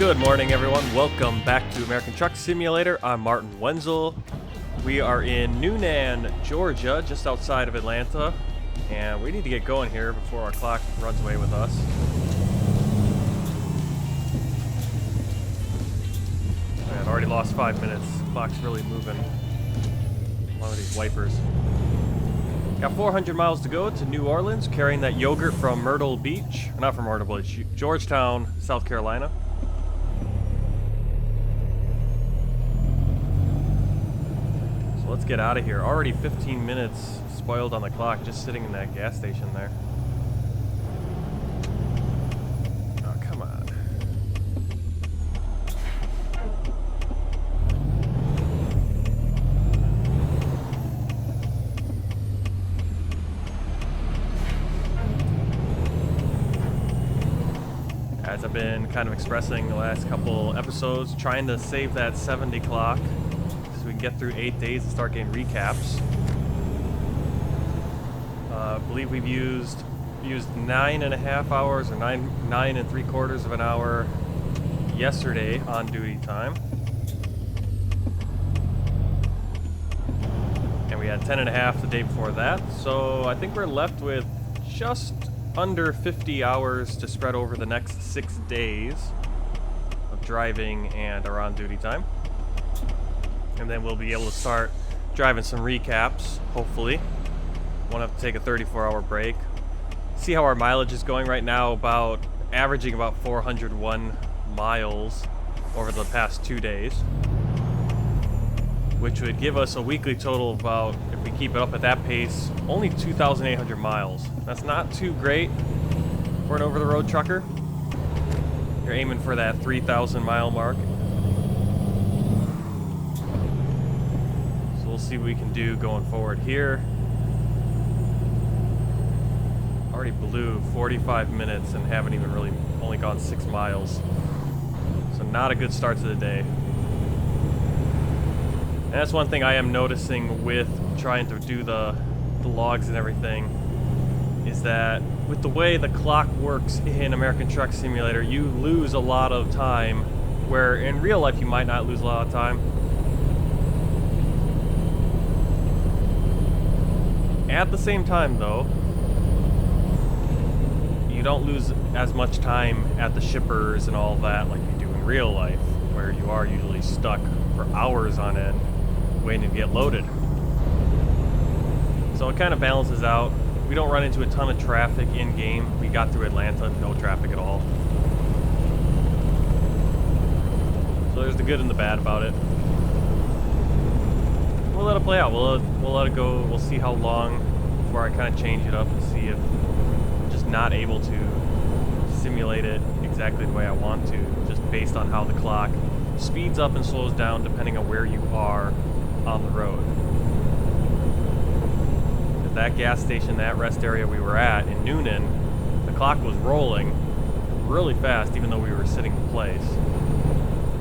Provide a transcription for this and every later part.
Good morning, everyone. Welcome back to American Truck Simulator. I'm Martin Wenzel. We are in Newnan, Georgia, just outside of Atlanta, and we need to get going here before our clock runs away with us. I've already lost 5 minutes. Clock's really moving. One of these wipers. Got 400 miles to go to New Orleans, carrying that yogurt from Myrtle Beach. Not from Myrtle Beach, Georgetown, South Carolina. So let's get out of here. Already 15 minutes spoiled on the clock, just sitting in that gas station there. Oh, come on. As I've been kind of expressing the last couple episodes, trying to save that 70 clock so we can get through 8 days and start getting recaps. I believe we've used 9.5 hours or nine and 3/4 of an hour yesterday on duty time. And we had 10.5 the day before that. So I think we're left with just under 50 hours to spread over the next 6 days of driving and our on-duty time. And then we'll be able to start driving some recaps, hopefully. Won't have to take a 34-hour break. See how our mileage is going right now, averaging about 401 miles over the past 2 days. Which would give us a weekly total of about, if we keep it up at that pace, only 2,800 miles. That's not too great for an over-the-road trucker. You're aiming for that 3,000 mile mark. So we'll see what we can do going forward here. Already blew 45 minutes and haven't even really only gone 6 miles. So not a good start to the day. And that's one thing I am noticing with trying to do the logs and everything, is that with the way the clock works in American Truck Simulator, you lose a lot of time, where in real life you might not lose a lot of time. At the same time, though, you don't lose as much time at the shippers and all that like you do in real life, where you are usually stuck for hours on end waiting to get loaded. So it kind of balances out. We don't run into a ton of traffic in game. We got through Atlanta, no traffic at all. So there's the good and the bad about it. We'll let it play out. We'll let it go. We'll see how long before I kind of change it up and see if I'm just not able to simulate it exactly the way I want to, just based on how the clock speeds up and slows down depending on where you are on the road. At that gas station, that rest area we were at in Newnan, the clock was rolling really fast even though we were sitting in place.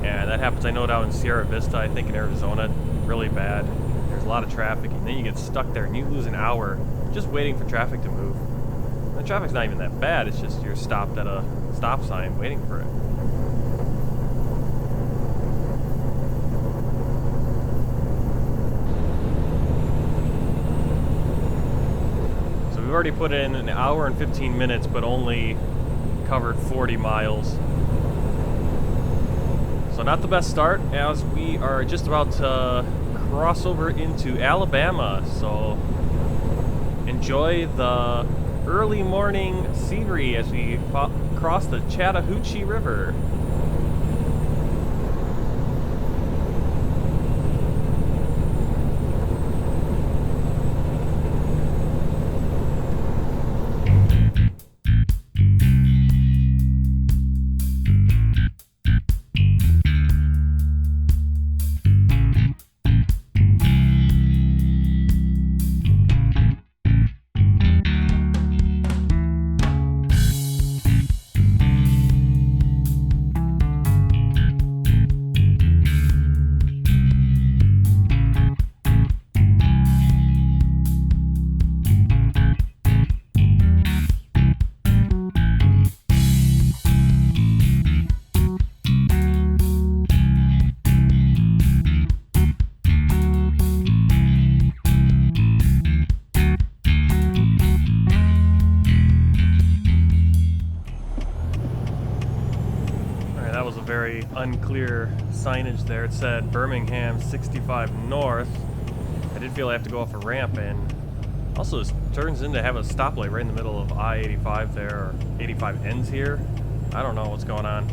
And that happens, I know, down in Sierra Vista, I think in Arizona, really bad. There's a lot of traffic, and then you get stuck there and you lose an hour just waiting for traffic to move. And the traffic's not even that bad, it's just you're stopped at a stop sign waiting for it. We've already put in an hour and 15 minutes, but only covered 40 miles. So not the best start, as we are just about to cross over into Alabama. So enjoy the early morning scenery as we cross the Chattahoochee River. very unclear signage there. It said Birmingham 65 North. I did feel I have to go off a ramp, and also this turns into have a stoplight right in the middle of I-85 there, or 85 ends here. I don't know what's going on.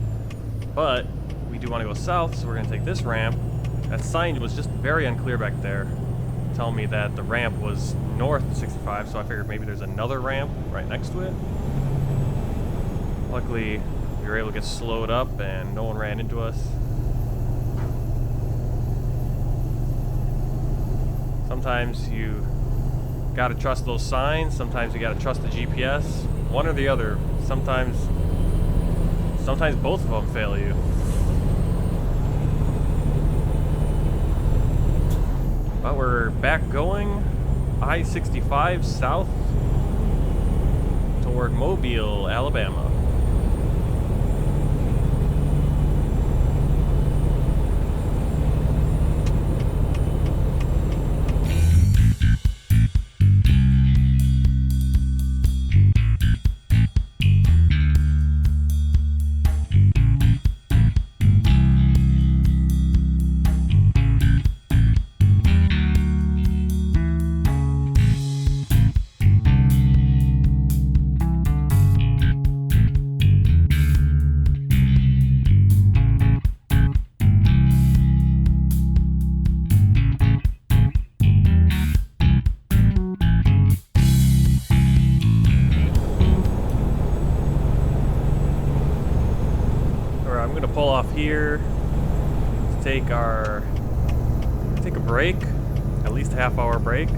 But we do want to go south, so we're going to take this ramp. That sign was just very unclear back there, telling me that the ramp was north of 65, so I figured maybe there's another ramp right next to it. Luckily, we were able to get slowed up and no one ran into us. Sometimes you gotta trust those signs, sometimes you gotta trust the GPS. One or the other. Sometimes both of them fail you. But we're back going I-65 south toward Mobile, Alabama. Pull off here to take a break, at least a half-hour break.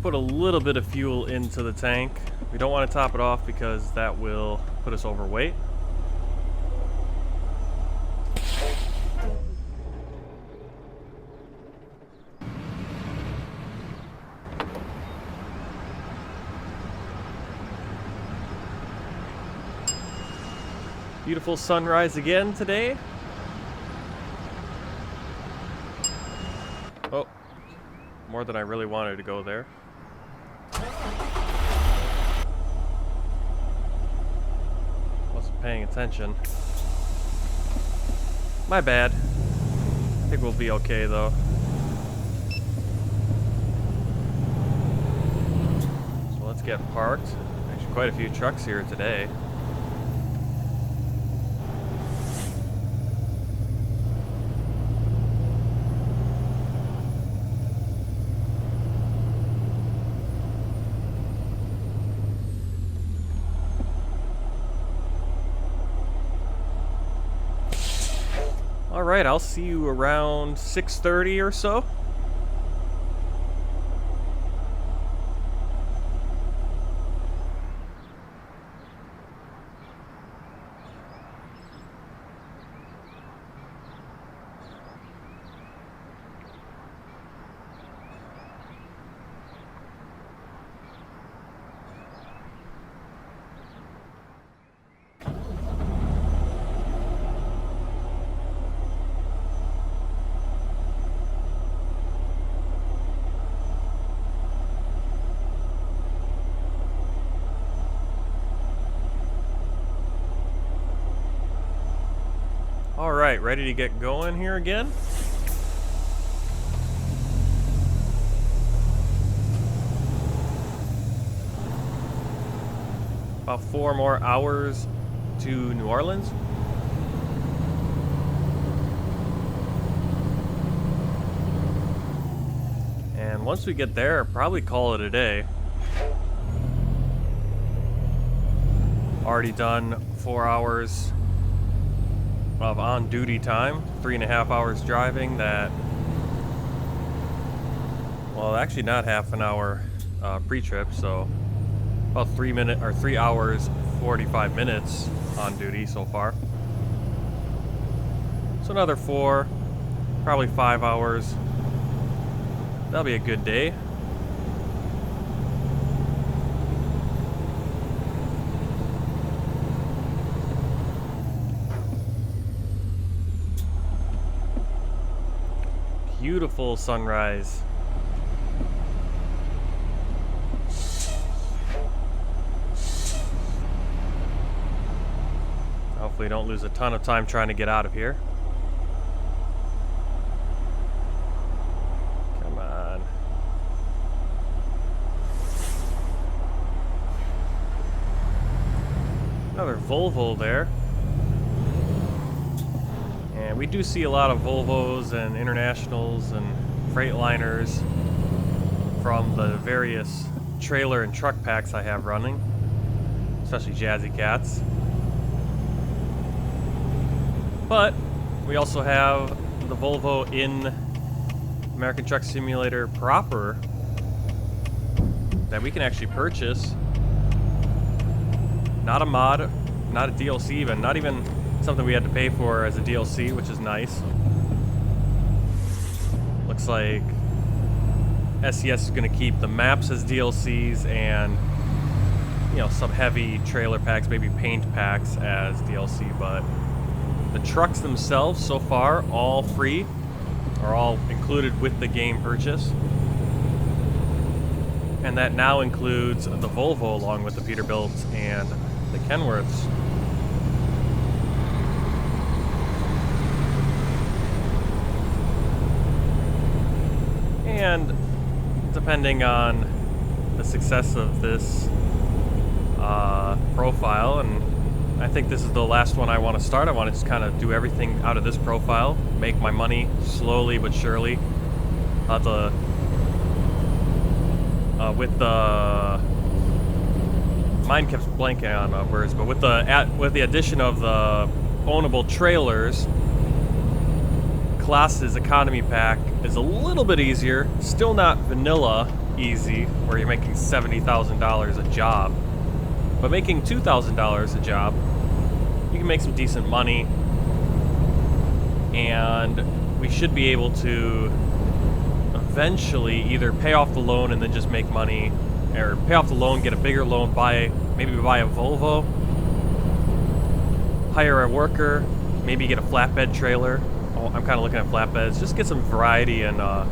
Put a little bit of fuel into the tank. We don't want to top it off because that will put us overweight. Beautiful sunrise again today. Oh, more than I really wanted to go there. Wasn't paying attention. My bad. I think we'll be okay though. So let's get parked. Actually, quite a few trucks here today. Alright, I'll see you around 6:30 or so. Alright, ready to get going here again? About 4 more hours to New Orleans. And once we get there, probably call it a day. Already done 4 hours of on-duty time, 3.5 hours driving. That, well, actually not half an hour pre-trip, so about 3 hours 45 minutes on duty so far. So another 4, probably 5 hours. That'll be a good day. Beautiful sunrise. Hopefully don't lose a ton of time trying to get out of here. Come on. Another Volvo there. And we do see a lot of Volvos and Internationals and Freightliners from the various trailer and truck packs I have running, especially Jazzy Cats. But we also have the Volvo in American Truck Simulator proper that we can actually purchase. Not a mod, not a DLC even, not even something we had to pay for as a DLC, which is nice. Looks like SES is going to keep the maps as DLCs and, you know, some heavy trailer packs, maybe paint packs as DLC, but the trucks themselves so far, all free, are all included with the game purchase. And that now includes the Volvo along with the Peterbilts and the Kenworths. And depending on the success of this profile, and I think this is the last one I want to start. I want to just kind of do everything out of this profile, make my money slowly but surely. With the mine kept blanking on words, but with the addition of the ownable trailers, Klaas's economy pack is a little bit easier. Still not vanilla easy, where you're making $70,000 a job, but making $2,000 a job, you can make some decent money, and we should be able to eventually either pay off the loan and then just make money, or pay off the loan, get a bigger loan, maybe buy a Volvo, hire a worker, maybe get a flatbed trailer. I'm kind of looking at flatbeds, just get some variety in the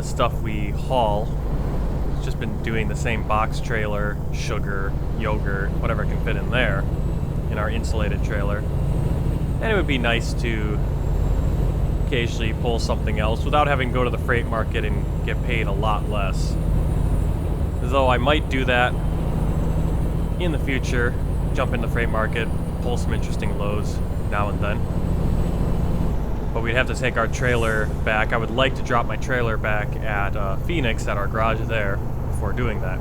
stuff we haul. It's just been doing the same box trailer, sugar, yogurt, whatever can fit in there, in our insulated trailer. And it would be nice to occasionally pull something else without having to go to the freight market and get paid a lot less. Though I might do that in the future, jump in the freight market, pull some interesting loads now and then. But we'd have to take our trailer back. I would like to drop my trailer back at Phoenix, at our garage there, before doing that.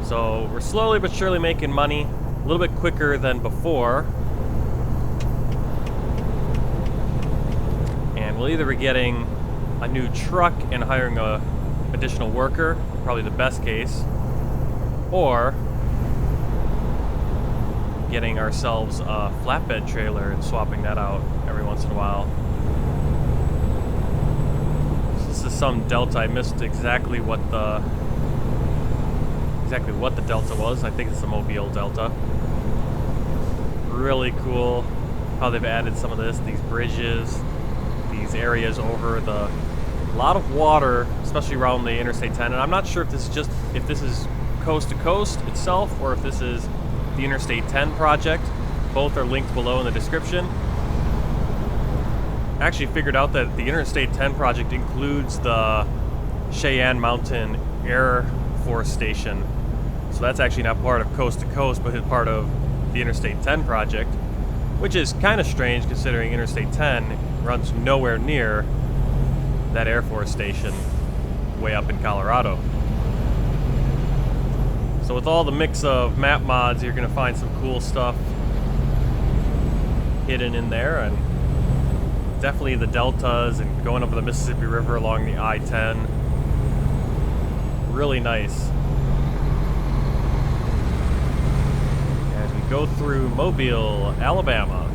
So we're slowly but surely making money, a little bit quicker than before. And we'll either be getting a new truck and hiring a additional worker, probably the best case, or getting ourselves a flatbed trailer and swapping that out every once in a while. This is some Delta. I missed exactly what the Delta was. I think it's the Mobile Delta. Really cool how they've added some of these bridges, these areas over a lot of water, especially around the Interstate 10. And I'm not sure if this is coast to coast itself, or if this is the Interstate 10 project. Both are linked below in the description. I actually figured out that the Interstate 10 project includes the Cheyenne Mountain Air Force Station. So that's actually not part of Coast to Coast, but it's part of the Interstate 10 project, which is kind of strange considering Interstate 10 runs nowhere near that Air Force Station way up in Colorado. So with all the mix of map mods, you're going to find some cool stuff hidden in there, and definitely the deltas and going over the Mississippi River along the I-10. Really nice. As we go through Mobile, Alabama.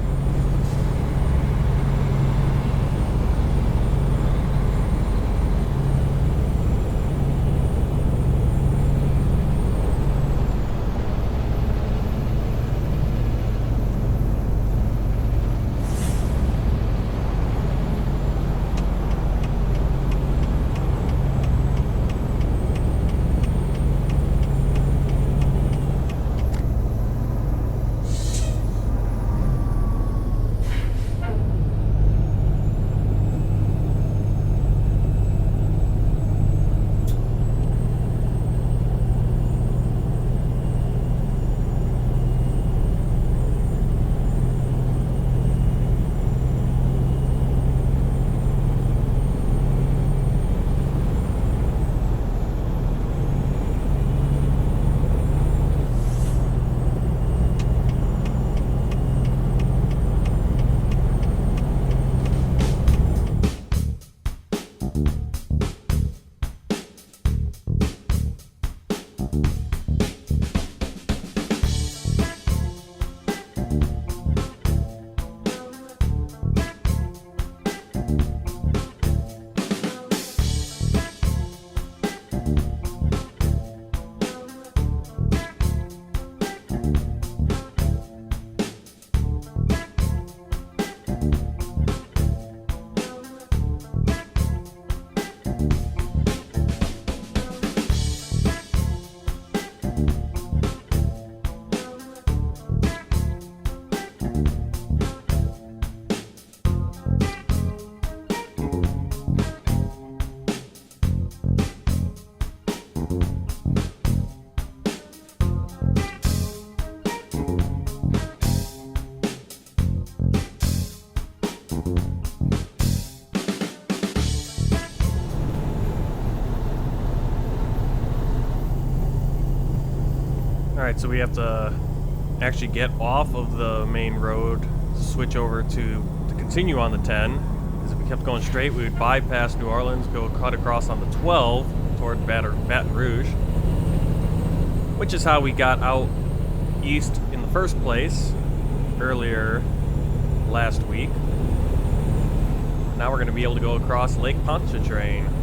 Alright, so we have to actually get off of the main road, switch over to continue on the 10. Because if we kept going straight, we would bypass New Orleans, go cut across on the 12 toward Baton Rouge. Which is how we got out east in the first place earlier last week. Now we're going to be able to go across Lake Ponchatrain.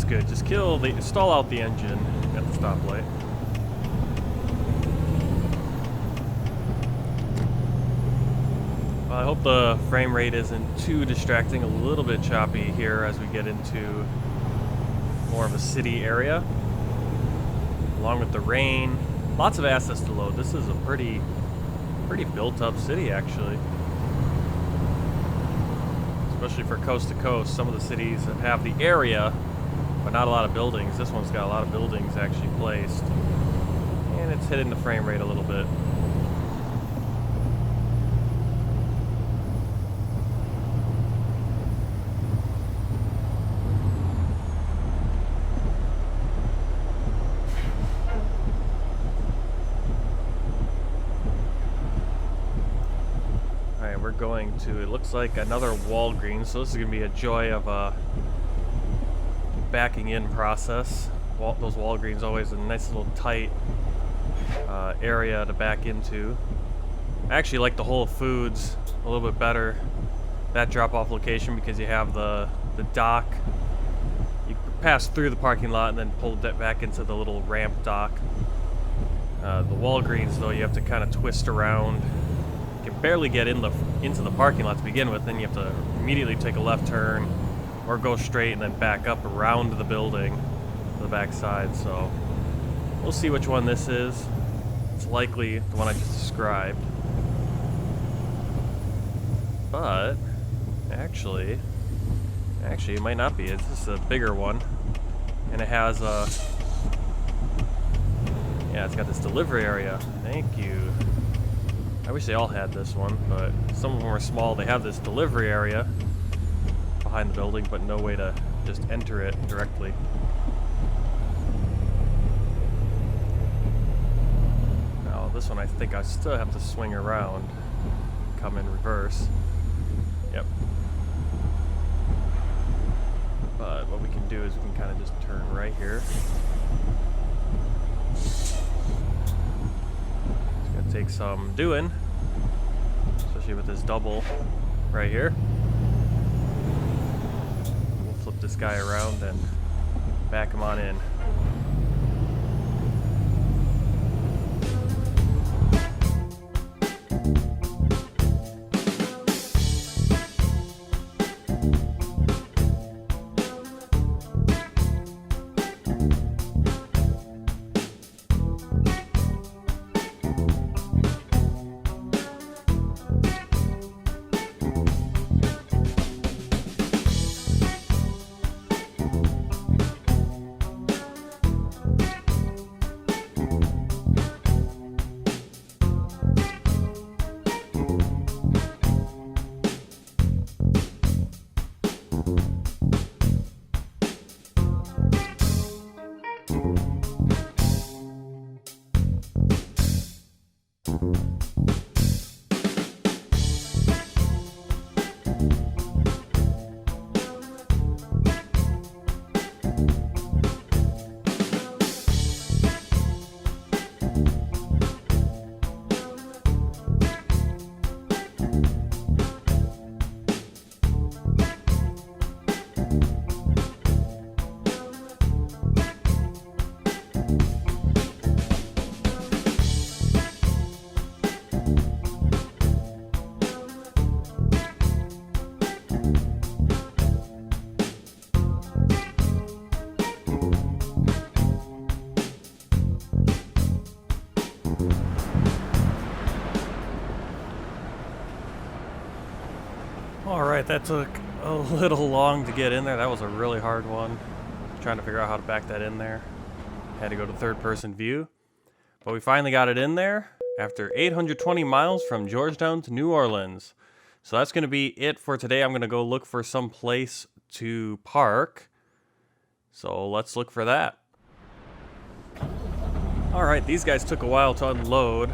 good. Just stall out the engine at the stoplight. Well, I hope the frame rate isn't too distracting. A little bit choppy here as we get into more of a city area. Along with the rain, lots of assets to load. This is a pretty built up city, actually. Especially for coast to coast. Some of the cities have the area, but not a lot of buildings. This one's got a lot of buildings actually placed. And it's hitting the frame rate a little bit. Going to, it looks like another Walgreens, so this is going to be a joy of a backing in process. Those Walgreens always a nice little tight area to back into. I actually like the Whole Foods a little bit better, that drop-off location, because you have the dock. You pass through the parking lot and then pull that back into the little ramp dock. The Walgreens, though, you have to kind of twist around. You can barely get into the parking lot to begin with, then you have to immediately take a left turn or go straight and then back up around the building to the back side. So we'll see which one this is. It's likely the one I just described, but actually it might not be. This is a bigger one, and it has it's got this delivery area. Thank you. I wish they all had this one, but some of them are small. They have this delivery area behind the building, but no way to just enter it directly. Now, this one I think I still have to swing around, come in reverse. Yep. But what we can do is we can kind of just turn right here. Take some doing, especially with this double right here. We'll flip this guy around and back him on in. Alright, that took a little long to get in there. That was a really hard one. Trying to figure out how to back that in there. Had to go to third person view. But we finally got it in there after 820 miles from Georgetown to New Orleans. So that's going to be it for today. I'm going to go look for some place to park. So let's look for that. Alright, these guys took a while to unload.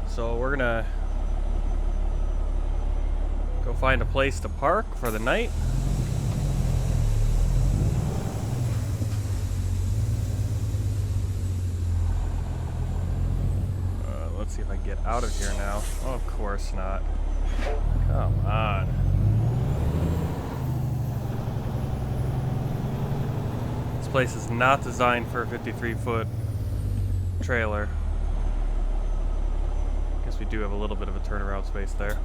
So we're going to go find a place to park for the night. Let's see if I can get out of here now. Oh, of course not. Come on. place is not designed for a 53-foot trailer. Guess we do have a little bit of a turnaround space there.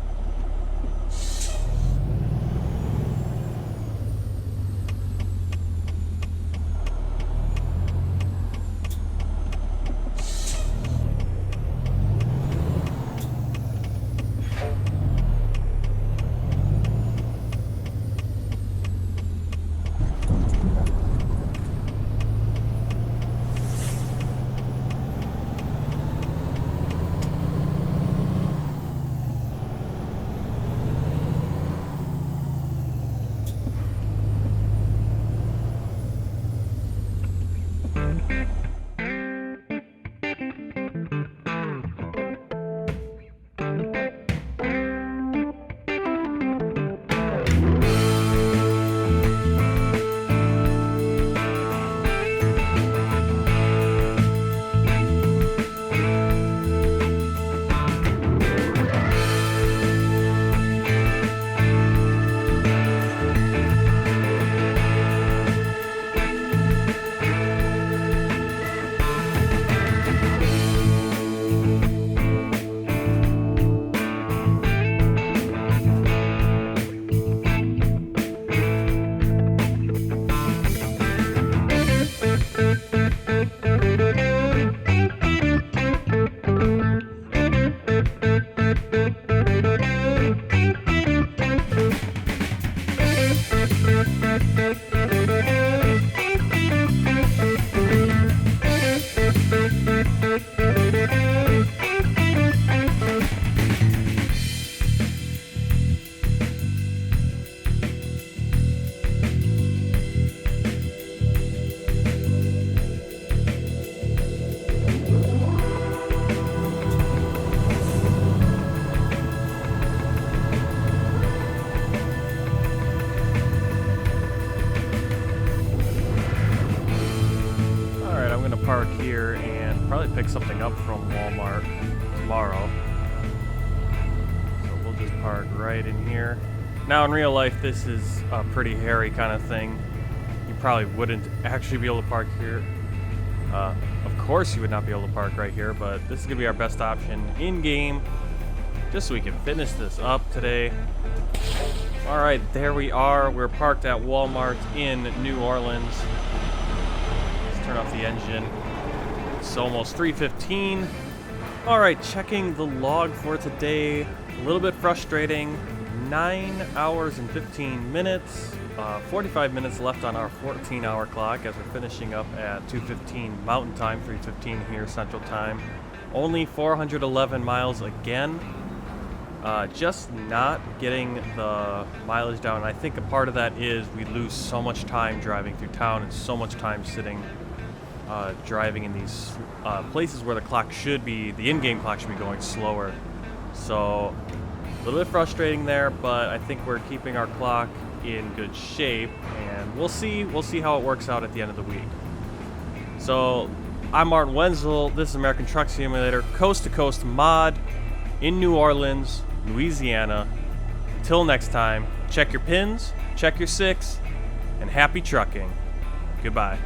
Park here and probably pick something up from Walmart tomorrow. So we'll just park right in here. Now in real life this is a pretty hairy kind of thing. You probably wouldn't actually be able to park here. Of course you would not be able to park right here, but this is going to be our best option in-game just so we can finish this up today. Alright, there we are. We're parked at Walmart in New Orleans. Turn off the engine. It's almost 3:15. Alright, checking the log for today. A little bit frustrating. 9 hours and 15 minutes. 45 minutes left on our 14-hour clock as we're finishing up at 2:15 Mountain Time, 3:15 here Central Time. Only 411 miles again. Just not getting the mileage down. I think a part of that is we lose so much time driving through town and so much time sitting driving in these places where the clock should be, the in-game clock should be going slower. So a little bit frustrating there, but I think we're keeping our clock in good shape, and we'll see how it works out at the end of the week. So I'm Martin Wenzel. This is American Truck Simulator Coast to Coast mod in New Orleans, Louisiana. Until next time, check your pins, check your six, and happy trucking. Goodbye.